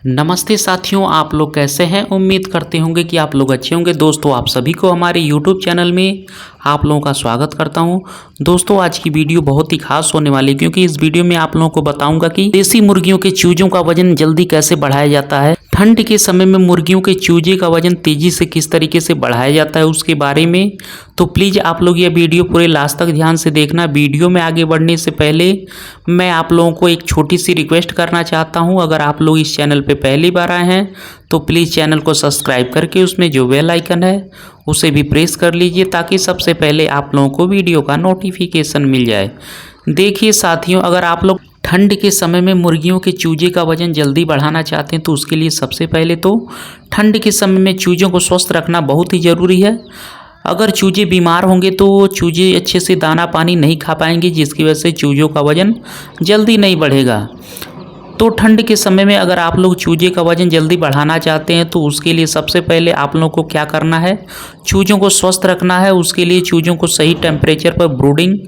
नमस्ते साथियों, आप लोग कैसे हैं। उम्मीद करते होंगे कि आप लोग अच्छे होंगे। दोस्तों, आप सभी को हमारे YouTube चैनल में आप लोगों का स्वागत करता हूं। दोस्तों, आज की वीडियो बहुत ही खास होने वाली है क्योंकि इस वीडियो में आप लोगों को बताऊंगा कि देसी मुर्गियों के चूजों का वजन जल्दी कैसे बढ़ाया जाता है, ठंड के समय में मुर्गियों के चूजे का वजन तेजी से किस तरीके से बढ़ाया जाता है उसके बारे में। तो प्लीज़ आप लोग ये वीडियो पूरे लास्ट तक ध्यान से देखना। वीडियो में आगे बढ़ने से पहले मैं आप लोगों को एक छोटी सी रिक्वेस्ट करना चाहता हूं। अगर आप लोग इस चैनल पे पहली बार आए हैं तो प्लीज़ चैनल को सब्सक्राइब करके उसमें जो बेल आइकन है उसे भी प्रेस कर लीजिए ताकि सबसे पहले आप लोगों को वीडियो का नोटिफिकेशन मिल जाए। देखिए साथियों, अगर आप लोग ठंड के समय में मुर्गियों के चूजे का वजन जल्दी बढ़ाना चाहते हैं तो उसके लिए सबसे पहले तो ठंड के समय में चूजों को स्वस्थ रखना बहुत ही ज़रूरी है। अगर चूजे बीमार होंगे तो चूजे अच्छे से दाना पानी नहीं खा पाएंगे, जिसकी वजह से चूजों का वजन जल्दी नहीं बढ़ेगा। तो ठंड के समय में अगर आप लोग चूजे का वजन जल्दी बढ़ाना चाहते हैं तो उसके लिए सबसे पहले आप लोगों को क्या करना है, चूजों को स्वस्थ रखना है। उसके लिए चूजों को सही टेम्परेचर पर ब्रूडिंग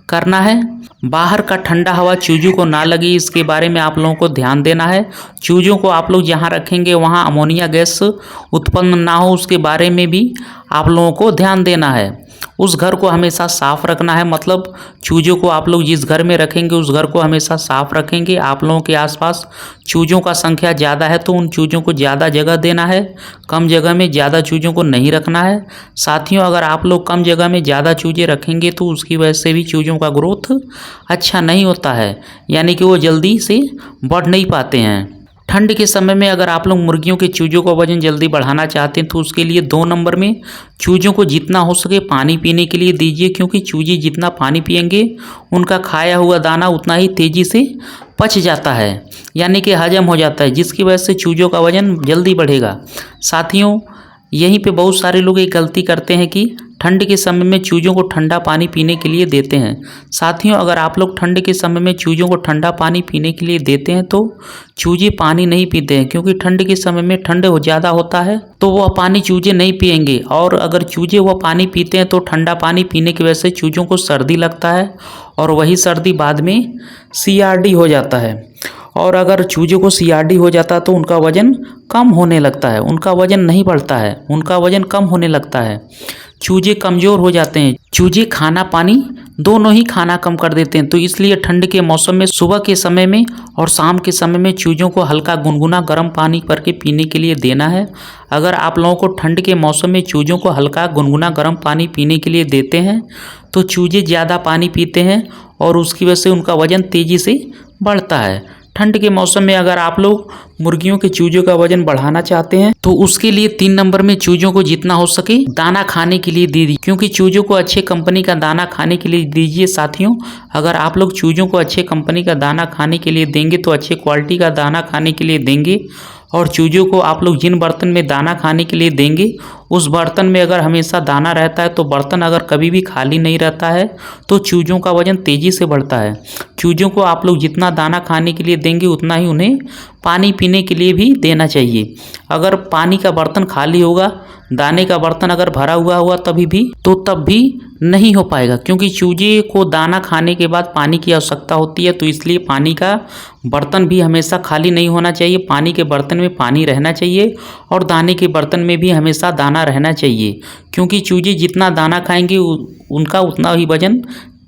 करना है। बाहर का ठंडा हवा चूजों को ना लगे, इसके बारे में आप लोगों को ध्यान देना है। चूजों को आप लोग जहाँ रखेंगे वहाँ अमोनिया गैस उत्पन्न ना हो, उसके बारे में भी आप लोगों को ध्यान देना है। उस घर को हमेशा साफ़ रखना है, मतलब चूजों को आप लोग जिस घर में रखेंगे उस घर को हमेशा साफ़ रखेंगे। आप लोगों के आसपास चूजों का संख्या ज़्यादा है तो उन चूजों को ज़्यादा जगह देना है, कम जगह में ज़्यादा चूजों को नहीं रखना है। साथियों, अगर आप लोग कम जगह में ज़्यादा चूजे रखेंगे तो उसकी वजह से भी चूजों का ग्रोथ अच्छा नहीं होता है, यानी कि वो जल्दी से बढ़ नहीं पाते हैं। ठंड के समय में अगर आप लोग मुर्गियों के चूजों का वजन जल्दी बढ़ाना चाहते हैं तो उसके लिए 2 नंबर में चूजों को जितना हो सके पानी पीने के लिए दीजिए, क्योंकि चूजे जितना पानी पिएंगे उनका खाया हुआ दाना उतना ही तेज़ी से पच जाता है, यानी कि हजम हो जाता है, जिसकी वजह से चूजों का वजन जल्दी बढ़ेगा। साथियों, यहीं पे बहुत सारे लोग एक गलती करते हैं कि ठंड के समय में चूजों को ठंडा पानी पीने के लिए देते हैं। साथियों, अगर आप लोग ठंड के समय में चूजों को ठंडा पानी पीने के लिए देते हैं तो चूजे पानी नहीं पीते हैं, क्योंकि ठंड के समय में ठंड ज़्यादा होता है तो वह पानी चूजे नहीं पिएंगे। और अगर चूजे वह पानी पीते हैं तो ठंडा पानी पीने की वजह से चूजों को सर्दी लगता है और वही सर्दी बाद में CRD हो जाता है। और अगर चूजे को CRD हो जाता है तो उनका वजन कम होने लगता है, उनका वजन नहीं बढ़ता है, उनका वजन कम होने लगता है। चूजे कमज़ोर हो जाते हैं। चूजे खाना पानी दोनों ही खाना कम कर देते हैं। तो इसलिए ठंड के मौसम में सुबह के समय में और शाम के समय में चूजों को हल्का गुनगुना गर्म पानी करके पीने के लिए देना है। अगर आप लोगों को ठंड के मौसम में चूजों को हल्का गुनगुना गर्म पानी पीने के लिए देते हैं तो चूजे ज़्यादा पानी पीते हैं और उसकी वजह से उनका वजन तेज़ी से बढ़ता है। ठंड के मौसम में अगर आप लोग मुर्गियों के चूजों का वजन बढ़ाना चाहते हैं तो उसके लिए 3 नंबर में चूजों को जितना हो सके दाना खाने के लिए दीजिए, क्योंकि चूजों को अच्छे कंपनी का दाना खाने के लिए दीजिए। साथियों, अगर आप लोग चूजों को अच्छे कंपनी का दाना खाने के लिए देंगे तो अच्छे क्वालिटी का दाना खाने के लिए देंगे। और चूजों को आप लोग जिन बर्तन में दाना खाने के लिए देंगे उस बर्तन में अगर हमेशा दाना रहता है तो बर्तन अगर कभी भी खाली नहीं रहता है तो चूजों का वजन तेज़ी से बढ़ता है। चूजों को आप लोग जितना दाना खाने के लिए देंगे उतना ही उन्हें पानी पीने के लिए भी देना चाहिए। अगर पानी का बर्तन खाली होगा, दाने का बर्तन अगर भरा हुआ होगा तब भी नहीं हो पाएगा, क्योंकि चूजे को दाना खाने के बाद पानी की आवश्यकता होती है। तो इसलिए पानी का बर्तन भी हमेशा खाली नहीं होना चाहिए, पानी के बर्तन में पानी रहना चाहिए और दाने के बर्तन में भी हमेशा दाना रहना चाहिए, क्योंकि चूजे जितना दाना खाएंगे उनका उतना ही वजन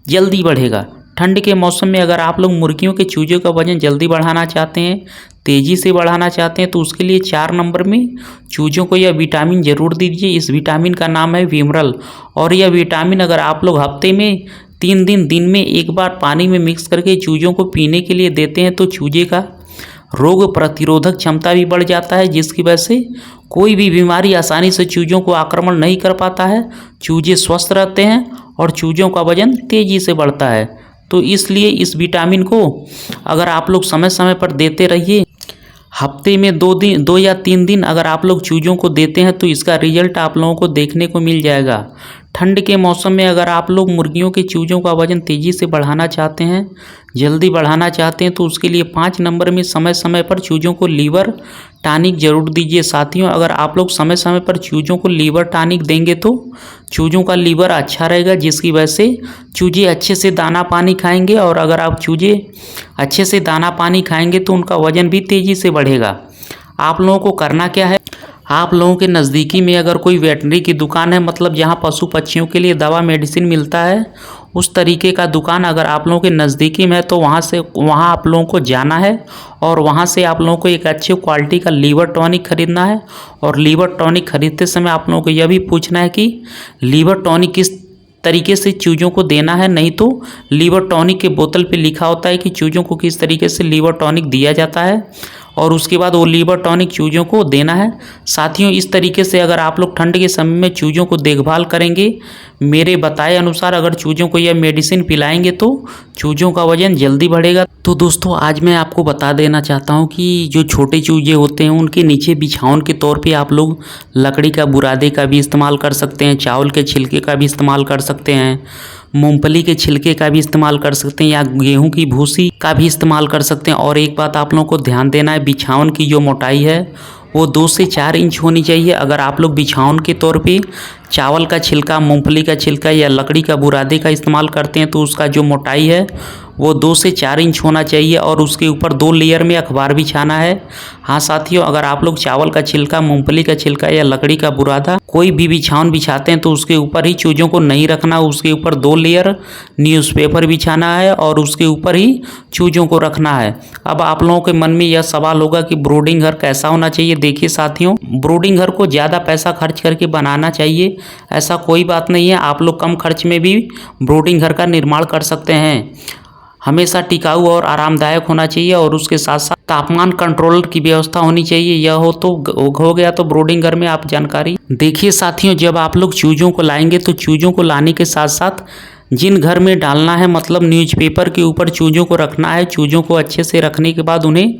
जल्दी बढ़ेगा। ठंड के मौसम में अगर आप लोग मुर्गियों के चूजों का वजन जल्दी बढ़ाना चाहते हैं, तेज़ी से बढ़ाना चाहते हैं तो उसके लिए 4 नंबर में चूजों को यह विटामिन ज़रूर दीजिए। इस विटामिन का नाम है विमरल। और यह विटामिन अगर आप लोग हफ्ते में 3 दिन में एक बार पानी में मिक्स करके चूजों को पीने के लिए देते हैं तो चूजे का रोग प्रतिरोधक क्षमता भी बढ़ जाता है, जिसकी वजह से कोई भी बीमारी आसानी से चूजों को आक्रमण नहीं कर पाता है। चूजे स्वस्थ रहते हैं और चूजों का वजन तेज़ी से बढ़ता है। तो इसलिए इस विटामिन को अगर आप लोग समय समय पर देते रहिए, हफ्ते में 2 या 3 दिन अगर आप लोग चूजों को देते हैं तो इसका रिजल्ट आप लोगों को देखने को मिल जाएगा। ठंड के मौसम में अगर आप लोग मुर्गियों के चूजों का वजन तेज़ी से बढ़ाना चाहते हैं, जल्दी बढ़ाना चाहते हैं तो उसके लिए 5 नंबर में समय समय पर चूजों को लीवर टॉनिक ज़रूर दीजिए। साथियों, अगर आप लोग समय समय पर चूजों को लीवर टॉनिक देंगे तो चूजों का लीवर अच्छा रहेगा, जिसकी वजह से चूजे अच्छे से दाना पानी खाएंगे। और अगर आप चूजे अच्छे से दाना पानी खाएंगे तो उनका वजन भी तेज़ी से बढ़ेगा। आप लोगों को करना क्या है, आप लोगों के नज़दीकी में अगर कोई वेटनरी की दुकान है, मतलब जहाँ पशु पक्षियों के लिए दवा मेडिसिन मिलता है, उस तरीके का दुकान अगर आप लोगों के नज़दीकी में है तो वहाँ आप लोगों को जाना है और वहाँ से आप लोगों को एक अच्छी क्वालिटी का लीवर टॉनिक खरीदना है। और लीवर टॉनिक खरीदते समय आप लोगों को यह भी पूछना है कि लीवर टॉनिक किस तरीके से चूज़ों को देना है, नहीं तो लीवर टॉनिक के बोतल पे लिखा होता है कि चूज़ों को किस तरीके से लीवर टॉनिक दिया जाता है और उसके बाद वो लीवर टॉनिक चूज़ों को देना है। साथियों, इस तरीके से अगर आप लोग ठंड के समय में चूज़ों को देखभाल करेंगे, मेरे बताए अनुसार अगर चूज़ों को यह मेडिसिन पिलाएंगे तो चूज़ों का वजन जल्दी बढ़ेगा। तो दोस्तों, आज मैं आपको बता देना चाहता हूँ कि जो छोटे चूजे होते हैं उनके नीचे बिछावन के तौर पे आप लोग लकड़ी का बुरादे का भी इस्तेमाल कर सकते हैं, चावल के छिलके का भी इस्तेमाल कर सकते हैं, मूंगफली के छिलके का भी इस्तेमाल कर सकते हैं या गेहूं की भूसी का भी इस्तेमाल कर सकते हैं। और एक बात आप लोगों को ध्यान देना है, बिछावन की जो मोटाई है वो 2 से 4 इंच होनी चाहिए। अगर आप लोग बिछावन के तौर पे चावल का छिलका, मूंगफली का छिलका या लकड़ी का बुरादे का इस्तेमाल करते हैं तो उसका जो मोटाई है वो 2 से 4 इंच होना चाहिए और उसके ऊपर 2 लेयर में अखबार बिछाना है। हाँ साथियों, अगर आप लोग चावल का छिलका, मूंगफली का छिलका या लकड़ी का बुरादा कोई भी बिछावन बिछाते हैं तो उसके ऊपर ही चूज़ों को नहीं रखना, उसके ऊपर 2 लेयर न्यूज़पेपर बिछाना है और उसके ऊपर ही चूज़ों को रखना है। अब आप लोगों के मन में यह सवाल होगा कि ब्रूडिंग घर कैसा होना चाहिए। देखिए साथियों, ब्रूडिंग घर को ज़्यादा पैसा खर्च करके बनाना चाहिए, ऐसा कोई बात नहीं है। आप लोग कम खर्च में भी ब्रूडिंग घर का निर्माण कर सकते हैं। हमेशा टिकाऊ और आरामदायक होना चाहिए और उसके साथ साथ तापमान कंट्रोल की व्यवस्था होनी चाहिए। यह हो गया तो ब्रूडिंग घर में आप जानकारी। देखिए साथियों, जब आप लोग चूज़ों को लाएंगे तो चूज़ों को लाने के साथ साथ जिन घर में डालना है, मतलब न्यूज़पेपर के ऊपर चूज़ों को रखना है। चूज़ों को अच्छे से रखने के बाद उन्हें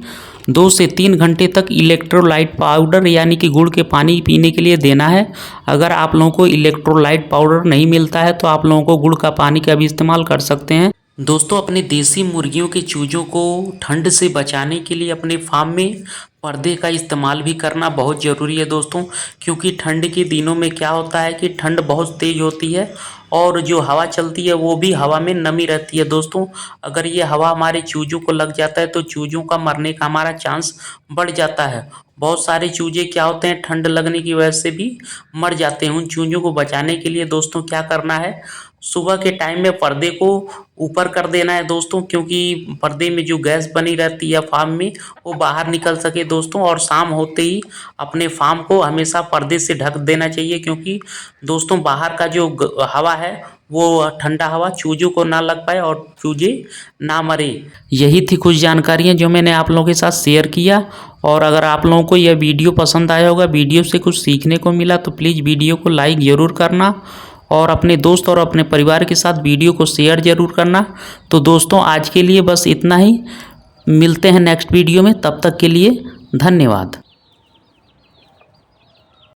2 से 3 घंटे तक इलेक्ट्रोलाइट पाउडर यानी कि गुड़ के पानी पीने के लिए देना है। अगर आप लोगों को इलेक्ट्रोलाइट पाउडर नहीं मिलता है तो आप लोगों को गुड़ का पानी का भी इस्तेमाल कर सकते हैं। दोस्तों, अपने देसी मुर्गियों के चूज़ों को ठंड से बचाने के लिए अपने फार्म में पर्दे का इस्तेमाल भी करना बहुत ज़रूरी है दोस्तों, क्योंकि ठंड के दिनों में क्या होता है कि ठंड बहुत तेज़ होती है और जो हवा चलती है वो भी हवा में नमी रहती है दोस्तों। अगर ये हवा हमारे चूज़ों को लग जाता है तो चूज़ों का मरने का हमारा चांस बढ़ जाता है। बहुत सारे चूजे क्या होते हैं, ठंड लगने की वजह से भी मर जाते हैं। उन चूज़ों को बचाने के लिए दोस्तों क्या करना है, सुबह के टाइम में पर्दे को ऊपर कर देना है दोस्तों, क्योंकि पर्दे में जो गैस बनी रहती है फार्म में वो बाहर निकल सके दोस्तों। और शाम होते ही अपने फार्म को हमेशा पर्दे से ढक देना चाहिए, क्योंकि दोस्तों बाहर का जो हवा है वो ठंडा हवा चूज़ों को ना लग पाए और चूजे ना मरे। यही थी कुछ जानकारियाँ जो मैंने आप लोगों के साथ शेयर किया। और अगर आप लोगों को यह वीडियो पसंद आया होगा, वीडियो से कुछ सीखने को मिला, तो प्लीज़ वीडियो को लाइक ज़रूर करना और अपने दोस्त और अपने परिवार के साथ वीडियो को शेयर ज़रूर करना। तो दोस्तों, आज के लिए बस इतना ही, मिलते हैं नेक्स्ट वीडियो में, तब तक के लिए धन्यवाद।